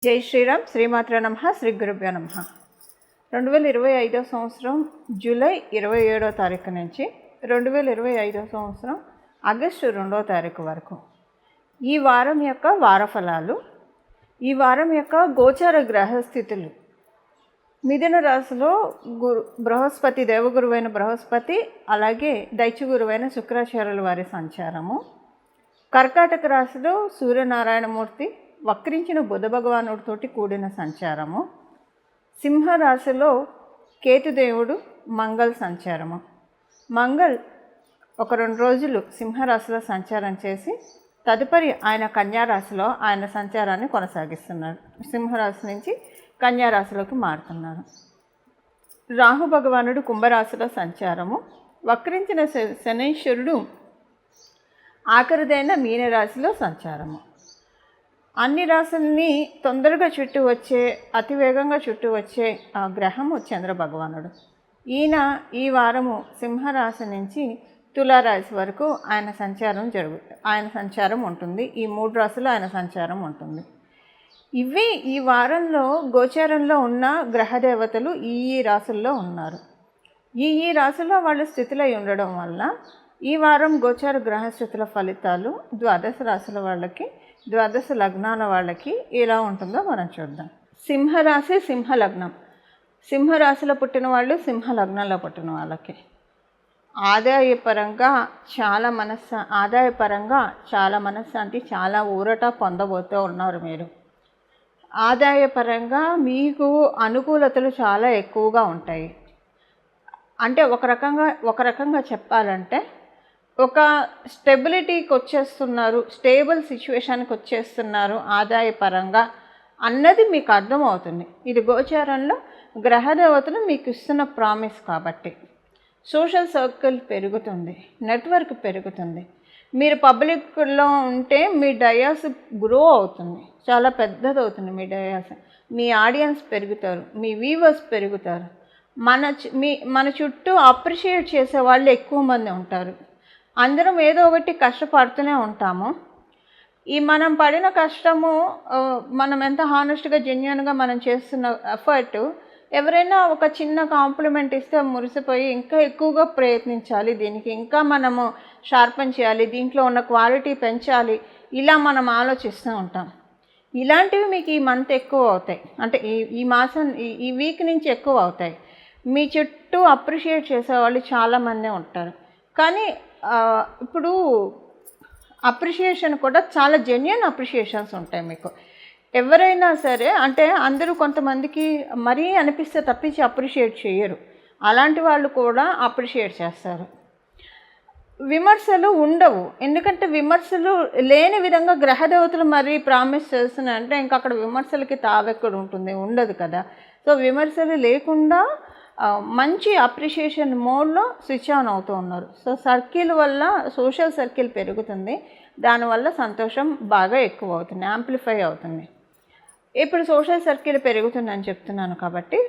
జై శ్రీరామ్. శ్రీమాత్ర నమః. శ్రీ గురుభ్యో నమః. 2025 సంవత్సరం జూలై 27వ తారీఖు నుంచి 2025 సంవత్సరం ఆగస్టు 2వ తారీఖు వరకు ఈ వారం యొక్క వారఫలాలు, ఈ వారం యొక్క గోచార గ్రహస్థితులు. మిథున రాశిలో బృహస్పతి, దేవగురువైన బృహస్పతి, అలాగే దైత్య గురువైన శుక్రాచార్యుల వారి సంచారము. కర్కాటక రాశిలో సూర్యనారాయణమూర్తి వక్రించిన బుధ భగవానుడితోటి కూడిన సంచారము. సింహరాశిలో కేతుదేవుడు మంగళ సంచారము. మంగళ్ ఒక 2 రోజులు సింహరాశిలో సంచారం చేసి తదుపరి ఆయన కన్యారాశిలో ఆయన సంచారాన్ని కొనసాగిస్తున్నారు. సింహరాశి నుంచి కన్యారాశిలోకి మారుతున్నారు. రాహు భగవానుడు కుంభరాశిలో సంచారము. వక్రించిన శనీశ్వరుడు ఆఖరిదైన మీనరాశిలో సంచారము. అన్ని రాశుల్ని తొందరగా చుట్టూ వచ్చే, అతివేగంగా చుట్టూ వచ్చే ఆ గ్రహము చంద్ర భగవానుడు. ఈయన ఈ వారము సింహరాశి నుంచి తులారాశి వరకు ఆయన సంచారం ఉంటుంది. ఈ 3 రాశులు ఆయన సంచారం ఉంటుంది. ఇవి ఈ వారంలో గోచారంలో ఉన్న గ్రహదేవతలు ఈ రాశుల్లో ఉన్నారు. ఈ రాశుల్లో వాళ్ళు స్థితులై ఉండడం వల్ల ఈ వారం గోచార గ్రహస్థితుల ఫలితాలు ద్వాదశ రాశుల వాళ్ళకి, ద్వాదశ లగ్నాల వాళ్ళకి ఎలా ఉంటుందో మనం చూద్దాం. సింహరాశి, సింహలగ్నం. సింహరాశిలో పుట్టిన వాళ్ళు, సింహ లగ్నంలో పుట్టిన వాళ్ళకి ఆదాయపరంగా చాలా మనశ్శాంతి, చాలా ఊరట పొందబోతూ ఉన్నారు మీరు. ఆదాయపరంగా మీకు అనుకూలతలు చాలా ఎక్కువగా ఉంటాయి. అంటే ఒక రకంగా చెప్పాలంటే ఒక స్టెబిలిటీకి వచ్చేస్తున్నారు, స్టేబుల్ సిచ్యువేషన్కి వచ్చేస్తున్నారు ఆదాయపరంగా అన్నది మీకు అర్థమవుతుంది. ఇది గోచారంలో గ్రహదేవతలు మీకు ఇస్తున్న ప్రామిస్ కాబట్టి. సోషల్ సర్కిల్ పెరుగుతుంది, నెట్వర్క్ పెరుగుతుంది. మీరు పబ్లిక్లో ఉంటే మీ డయాస్ గ్రో అవుతుంది, చాలా పెద్దది అవుతుంది మీ డయాస్. మీ ఆడియన్స్ పెరుగుతారు, మీ వ్యూవర్స్ పెరుగుతారు. మన చుట్టూ అప్రిషియేట్ చేసే వాళ్ళు ఎక్కువ మంది ఉంటారు. అందరం ఏదో ఒకటి కష్టపడుతూనే ఉంటాము. మనం పడిన కష్టము, మనం ఎంత హానెస్ట్గా, జెన్యూన్గా మనం చేస్తున్న ఎఫర్ట్, ఎవరైనా ఒక చిన్న కాంప్లిమెంట్ ఇస్తే మురిసిపోయి ఇంకా ఎక్కువగా ప్రయత్నించాలి, దీనికి ఇంకా మనము షార్పన్ చేయాలి, దీంట్లో ఉన్న క్వాలిటీ పెంచాలి, ఇలా మనం ఆలోచిస్తూ ఉంటాం. ఇలాంటివి మీకు ఈ మంత్ ఎక్కువ అవుతాయి. అంటే ఈ మాసం, ఈ వీక్ నుంచి ఎక్కువ అవుతాయి. మీ చుట్టూ అప్రిషియేట్ చేసేవాళ్ళు చాలామంది ఉంటారు. కానీ ఇప్పుడు అప్రిషియేషన్ కూడా చాలా జెన్యూన్ అప్రిషియేషన్స్ ఉంటాయి మీకు. ఎవరైనా సరే, అంటే అందరూ కొంతమందికి మరీ అనిపిస్తే తప్పించి అప్రిషియేట్ చేయరు. అలాంటి వాళ్ళు కూడా అప్రిషియేట్ చేస్తారు. విమర్శలు ఉండవు, ఎందుకంటే విమర్శలు లేని విధంగా గ్రహదేవతలు మరీ ప్రామిస్ చేస్తున్నాయంటే ఇంకా అక్కడ విమర్శలకి తావెక్కడ ఉంటుంది, ఉండదు కదా. సో విమర్శలు లేకుండా మంచి అప్రిషియేషన్ మోడ్లో స్విచ్ ఆన్ అవుతూ ఉన్నారు. సో సర్కిల్ వల్ల సోషల్ సర్కిల్ పెరుగుతుంది, దానివల్ల సంతోషం బాగా ఎక్కువ అవుతుంది, యాంప్లిఫై అవుతుంది. ఇప్పుడు సోషల్ సర్కిల్ పెరుగుతుందని చెప్తున్నాను కాబట్టి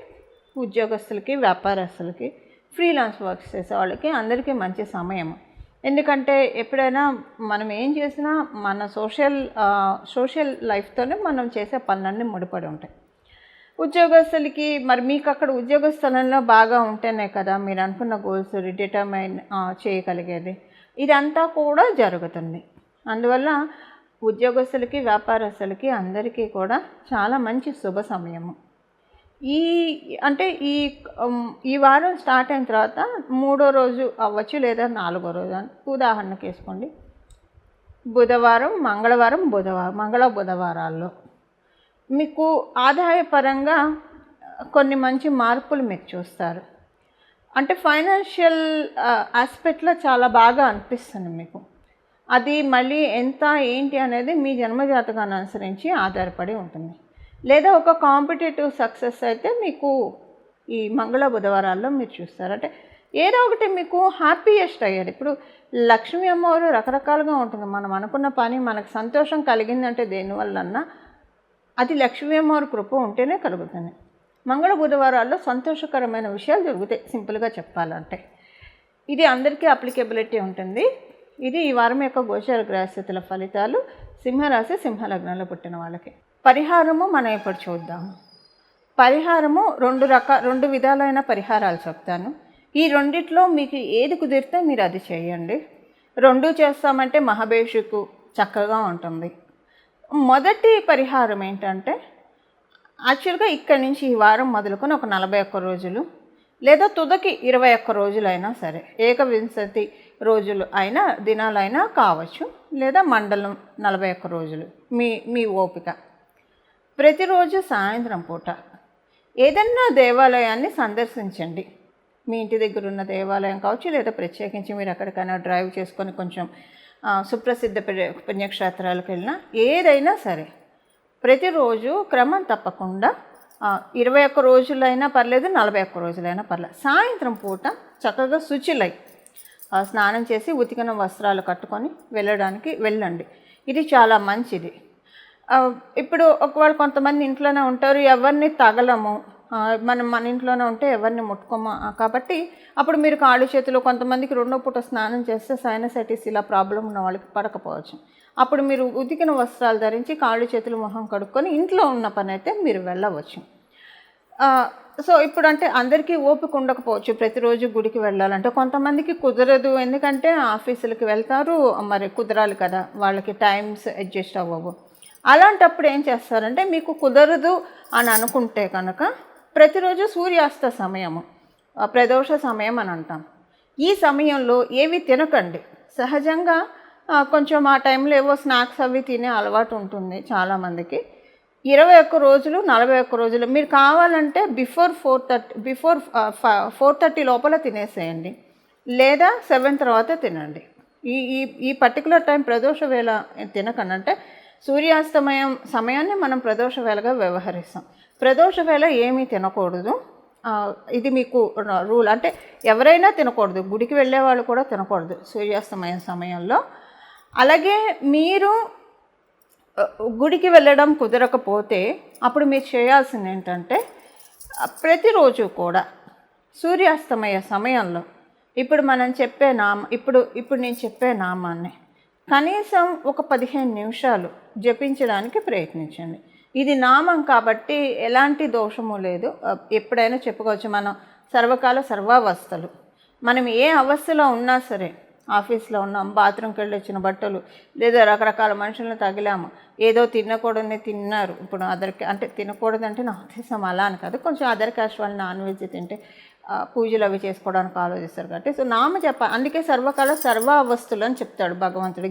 ఉద్యోగస్తులకి, వ్యాపారస్తులకి, ఫ్రీలాన్స్ వర్క్స్ చేసే వాళ్ళకి అందరికీ మంచి సమయం. ఎందుకంటే ఎప్పుడైనా మనం ఏం చేసినా మన సోషల్ లైఫ్తోనే మనం చేసే పనులన్నీ ముడిపడి ఉంటాయి. ఉద్యోగస్తులకి మరి మీకు అక్కడ ఉద్యోగ స్థలంలో బాగా ఉంటేనే కదా మీరు అనుకున్న గోల్స్ డిటర్మైన్ చేయగలిగేది. ఇదంతా కూడా జరుగుతుంది. అందువల్ల ఉద్యోగస్తులకి, వ్యాపారస్తులకి అందరికీ కూడా చాలా మంచి శుభ సమయము. ఈ వారం స్టార్ట్ అయిన తర్వాత 3వ రోజు అవ్వచ్చు, లేదా 4వ రోజు. ఉదాహరణకు వేసుకోండి, బుధవారం, మంగళవారం, మంగళ బుధవారాల్లో మీకు ఆదాయపరంగా కొన్ని మంచి మార్పులు మీరు చూస్తారు. అంటే ఫైనాన్షియల్ ఆస్పెక్ట్లో చాలా బాగా అనిపిస్తుంది మీకు. అది మళ్ళీ ఎంత ఏంటి అనేది మీ జన్మజాతకాన్ని అనుసరించి ఆధారపడి ఉంటుంది. లేదా ఒక కాంపిటేటివ్ సక్సెస్ అయితే మీకు ఈ మంగళ బుధవారాల్లో మీరు చూస్తారు. అంటే ఏదో ఒకటి మీకు హ్యాపీయెస్ట్ అయ్యారు. ఇప్పుడు లక్ష్మీ అమ్మవారు రకరకాలుగా ఉంటుంది. మనం అనుకున్న పని మనకు సంతోషం కలిగిందంటే దేనివల్లన్నా అది లక్ష్మీ అమ్మవారి కృప ఉంటేనే కలుగుతుంది. మంగళ బుధవారాల్లో సంతోషకరమైన విషయాలు జరుగుతాయి, సింపుల్గా చెప్పాలంటే. ఇది అందరికీ అప్లికేబిలిటీ ఉంటుంది. ఇది ఈ వారం యొక్క గోచార గ్రహస్థితుల ఫలితాలు సింహరాశి, సింహలగ్నంలో పుట్టిన వాళ్ళకి. పరిహారము మనం ఇప్పుడు చూద్దాం. పరిహారము రెండు విధాలైన పరిహారాలు చెప్తాను. ఈ రెండిట్లో మీకు ఏది కుదిరితే మీరు అది చేయండి. 2 చేస్తామంటే మహాభేషుకు చక్కగా ఉంటుంది. మొదటి పరిహారం ఏంటంటే, యాక్చువల్గా ఇక్కడి నుంచి ఈ వారం మొదలుకొని ఒక 41 రోజులు లేదా తుదకి 21 రోజులైనా సరే, ఏకవింశతి రోజులు అయినా దినాలైనా కావచ్చు, లేదా మండలం 41 రోజులు, మీ ఓపిక. ప్రతిరోజు సాయంత్రం పూట ఏదన్నా దేవాలయాన్ని సందర్శించండి. మీ ఇంటి దగ్గర ఉన్న దేవాలయం కావచ్చు, లేదా ప్రత్యేకించి మీరు ఎక్కడికైనా డ్రైవ్ చేసుకొని కొంచెం సుప్రసిద్ధ పుణ్యక్షేత్రాలకు వెళ్ళినా, ఏదైనా సరే ప్రతిరోజు క్రమం తప్పకుండా 21 రోజులైనా పర్లేదు, 41 రోజులైనా పర్లేదు, సాయంత్రం పూట చక్కగా శుచిలై స్నానం చేసి ఉతికిన వస్త్రాలు కట్టుకొని వెళ్ళండి. ఇది చాలా మంచిది. ఇప్పుడు ఒకవేళ కొంతమంది ఇంట్లోనే ఉంటారు, ఎవరిని తగలము, మన ఇంట్లోనే ఉంటే ఎవరిని ముట్టుకోము, కాబట్టి అప్పుడు మీరు కాళ్ళు చేతులు, కొంతమందికి 2వ పూట స్నానం చేస్తే సైనసైటిస్ ఇలా ప్రాబ్లం ఉన్న వాళ్ళకి పడకపోవచ్చు. అప్పుడు మీరు ఉతికిన వస్త్రాలు ధరించి కాళ్ళు చేతులు మొహం కడుక్కొని ఇంట్లో ఉన్న పని అయితే మీరు వెళ్ళవచ్చు. సో ఇప్పుడు అంటే అందరికీ ఓపిక ఉండకపోవచ్చు ప్రతిరోజు గుడికి వెళ్ళాలంటే, కొంతమందికి కుదరదు, ఎందుకంటే ఆఫీసులకి వెళ్తారు, మరి కుదరాలి కదా, వాళ్ళకి టైమ్స్ అడ్జస్ట్ అవ్వవు. అలాంటప్పుడు ఏం చేస్తారంటే, మీకు కుదరదు అని అనుకుంటే కనుక ప్రతిరోజు సూర్యాస్త సమయము, ప్రదోష సమయం అని అంటాం. ఈ సమయంలో ఏవి తినకండి. సహజంగా కొంచెం ఆ టైంలో ఏవో స్నాక్స్ అవి తినే అలవాటు ఉంటుంది చాలామందికి. 21 రోజులు 41 రోజులు మీరు కావాలంటే బిఫోర్ 4:30 లోపల తినేసేయండి, లేదా 7 తర్వాత తినండి. ఈ పర్టికులర్ టైం ప్రదోష వేళ తినకండి. అంటే సూర్యాస్తమయం సమయాన్ని మనం ప్రదోష వేళగా వ్యవహరిస్తాం. ప్రదోష వేళ ఏమీ తినకూడదు. ఇది మీకు రూల్. అంటే ఎవరైనా తినకూడదు, గుడికి వెళ్ళే వాళ్ళు కూడా తినకూడదు సూర్యాస్తమయం సమయంలో. అలాగే మీరు గుడికి వెళ్ళడం కుదరకపోతే అప్పుడు మీరు చేయాల్సింది ఏంటంటే, ప్రతిరోజు కూడా సూర్యాస్తమయ సమయంలో ఇప్పుడు నేను చెప్పే నామాన్ని కనీసం ఒక 15 నిమిషాలు జపించడానికి ప్రయత్నించండి. ఇది నామం కాబట్టి ఎలాంటి దోషము లేదు. ఎప్పుడైనా చెప్పుకోవచ్చు, మనం సర్వకాల సర్వావస్థలు, మనం ఏ అవస్థలో ఉన్నా సరే, ఆఫీస్లో ఉన్నాం, బాత్రూమ్కి వెళ్ళి వచ్చిన బట్టలు, లేదా రకరకాల మనుషులను తగిలాము, ఏదో తినకూడదని తిన్నారు. ఇప్పుడు అంటే తినకూడదంటే నా ఉద్దేశం అలా అని కాదు, కొంచెం అదర్ క్యాస్ట్ వాళ్ళు నాన్ వెజ్ తింటే పూజలు అవి చేసుకోవడానికి ఆలోచిస్తారు కాబట్టి, సో నామ అందుకే సర్వకాల సర్వ అవస్థలు అని చెప్తాడు భగవంతుడు.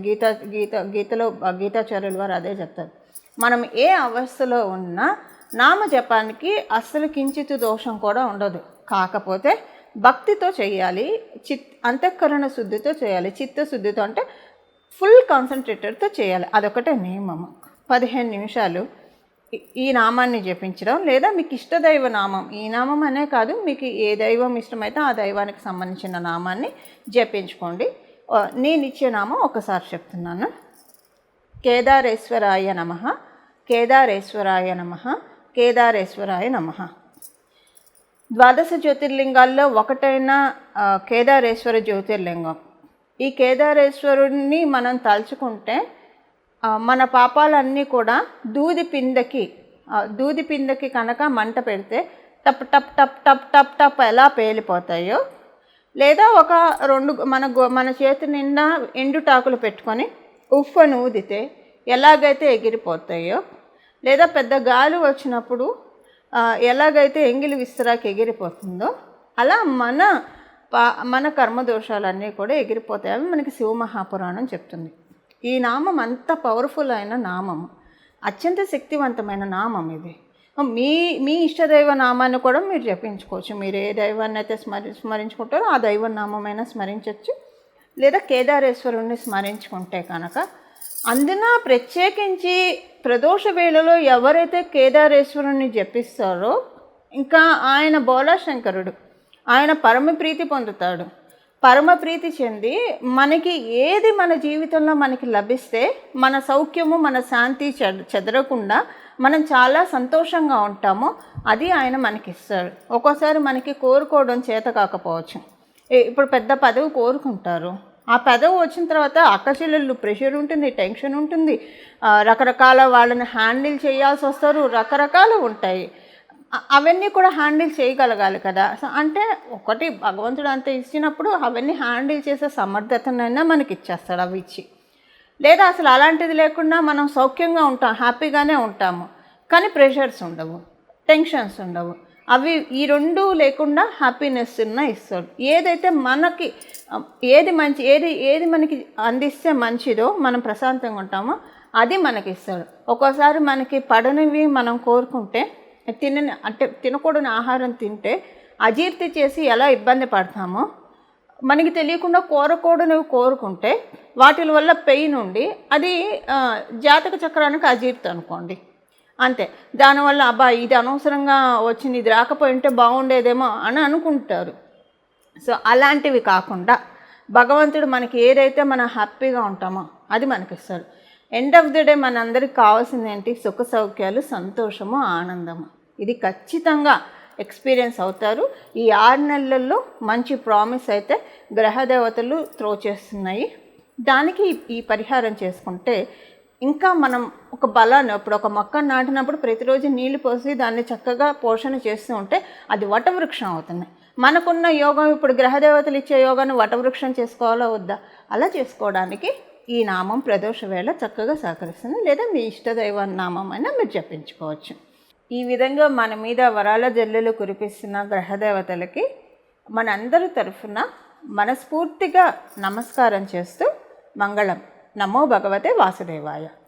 గీతలో గీతాచార్యుల వారు అదే చెప్తారు. మనం ఏ అవస్థలో ఉన్నా నామజపానికి అస్సలు కించిత్ దోషం కూడా ఉండదు. కాకపోతే భక్తితో చేయాలి, అంతఃకరణ శుద్ధితో చేయాలి, చిత్తశుద్ధితో, అంటే ఫుల్ కాన్సన్ట్రేటెడ్తో చేయాలి. అదొకటే నియమము. 15 నిమిషాలు ఈ నామాన్ని జపించడం, లేదా మీకు ఇష్టదైవ నామం, ఈ నామం అనే కాదు, మీకు ఏ దైవం ఇష్టమైతే ఆ దైవానికి సంబంధించిన నామాన్ని జపించుకోండి. నేను ఇచ్చే నామం ఒకసారి చెప్తున్నాను. కేదారేశ్వరాయ నమః, కేదారేశ్వరాయ నమః, కేదారేశ్వరాయ నమః. 12 జ్యోతిర్లింగాల్లో ఒకటైన కేదారేశ్వర జ్యోతిర్లింగం. ఈ కేదారేశ్వరుడిని మనం తలుచుకుంటే మన పాపాలన్నీ కూడా దూది పిందకి కనుక మంట పెడితే టప్ టప్ టప్ టప్ టప్ టప్ ఎలా పేలిపోతాయో, లేదా ఒక 2 మన చేతి నిండా ఎండుటాకులు పెట్టుకొని ఉఫ్ఫను ఊదితే ఎలాగైతే ఎగిరిపోతాయో, లేదా పెద్ద గాలి వచ్చినప్పుడు ఎలాగైతే ఎంగిలి విస్తరాకి ఎగిరిపోతుందో, అలా మన కర్మదోషాలన్నీ కూడా ఎగిరిపోతాయి. అవి మనకి శివమహాపురాణం చెప్తుంది. ఈ నామం అంత పవర్ఫుల్ అయిన నామము, అత్యంత శక్తివంతమైన నామం ఇది. మీ ఇష్టదైవ నామాన్ని కూడా మీరు జపించుకోవచ్చు. మీరు ఏ దైవాన్ని అయితే స్మరించుకుంటారో ఆ దైవ నామమైనా స్మరించవచ్చు, లేదా కేదారేశ్వరుణ్ణి స్మరించుకుంటే కనుక. అందున ప్రత్యేకించి ప్రదోష వేళలో ఎవరైతే కేదారేశ్వరుణ్ణి జపిస్తారో, ఇంకా ఆయన బోలాశంకరుడు, ఆయన పరమప్రీతి పొందుతాడు. పరమప్రీతి చెంది మనకి ఏది మన జీవితంలో మనకి లభిస్తే మన సౌఖ్యము, మన శాంతి చెదరకుండా మనం చాలా సంతోషంగా ఉంటామో అది ఆయన మనకిస్తాడు. ఒక్కోసారి మనకి కోరుకోవడం చేత కాకపోవచ్చు. ఇప్పుడు పెద్ద పదవి కోరుకుంటారు, ఆ పెదవి వచ్చిన తర్వాత అక్కచెల్లెళ్ళు ప్రెషర్ ఉంటుంది, టెన్షన్ ఉంటుంది, రకరకాల వాళ్ళని హ్యాండిల్ చేయాల్సి వస్తారు, రకరకాలు ఉంటాయి. అవన్నీ కూడా హ్యాండిల్ చేయగలగాలి కదా. అంటే ఒకటి భగవంతుడు అంత ఇచ్చినప్పుడు అవన్నీ హ్యాండిల్ చేసే సమర్థతనైనా మనకి ఇచ్చేస్తాడు అవి ఇచ్చి. లేదా అసలు అలాంటిది లేకుండా మనం సౌఖ్యంగా ఉంటాం, హ్యాపీగానే ఉంటాము, కానీ ప్రెషర్స్ ఉండవు, టెన్షన్స్ ఉండవు. అవి ఈ రెండు లేకుండా హ్యాపీనెస్ ఇస్తాడు. ఏదైతే మనకి ఏది మంచి ఏది మనకి అందిస్తే మంచిదో మనం ప్రశాంతంగా ఉంటామో అది మనకి ఇస్తాడు. ఒక్కోసారి మనకి పడనివి మనం కోరుకుంటే తినకూడని ఆహారం తింటే అజీర్తి చేసి ఎలా ఇబ్బంది పడతామో, మనకి తెలియకుండా కోరకూడనివి కోరుకుంటే వాటి వల్ల పెయిన్ ఉండి అది జాతక చక్రానికి అజీర్తి అనుకోండి, అంతే. దానివల్ల అబ్బా ఇది అనవసరంగా వచ్చింది, ఇది రాకపోయి ఉంటే బాగుండేదేమో అని అనుకుంటారు. సో అలాంటివి కాకుండా భగవంతుడు మనకి ఏదైతే మనం హ్యాపీగా ఉంటామో అది మనకి ఇస్తాడు. ఎండ్ ఆఫ్ ది డే మనందరికి కావాల్సింది ఏంటి? సుఖ సౌఖ్యాలు, సంతోషము, ఆనందము. ఇది ఖచ్చితంగా ఎక్స్పీరియన్స్ అవుతారు. ఈ 6 నెలల్లో మంచి ప్రామిస్ అయితే గ్రహదేవతలు త్రో చేస్తున్నాయి. దానికి ఈ పరిహారం చేసుకుంటే ఇంకా మనం ఒక బలాన్ని, ఇప్పుడు ఒక మొక్కను నాటినప్పుడు ప్రతిరోజు నీళ్లు పోసి దాన్ని చక్కగా పోషణ చేస్తూ ఉంటే అది వటవృక్షం అవుతుంది. మనకున్న యోగం, ఇప్పుడు గ్రహదేవతలు ఇచ్చే యోగాన్ని వటవృక్షం చేసుకోవాలా వద్దా? అలా చేసుకోవడానికి ఈ నామం ప్రదోష వేళ చక్కగా సహకరిస్తుంది. లేదా మీ ఇష్టదైవ నామం అయినా మీరు జపించుకోవచ్చు. ఈ విధంగా మన మీద వరాల జల్లులు కురిపిస్తున్న గ్రహదేవతలకి మనందరి తరఫున మనస్ఫూర్తిగా నమస్కారం చేస్తూ మంగళం. నమో భగవతే వాసుదేవాయ.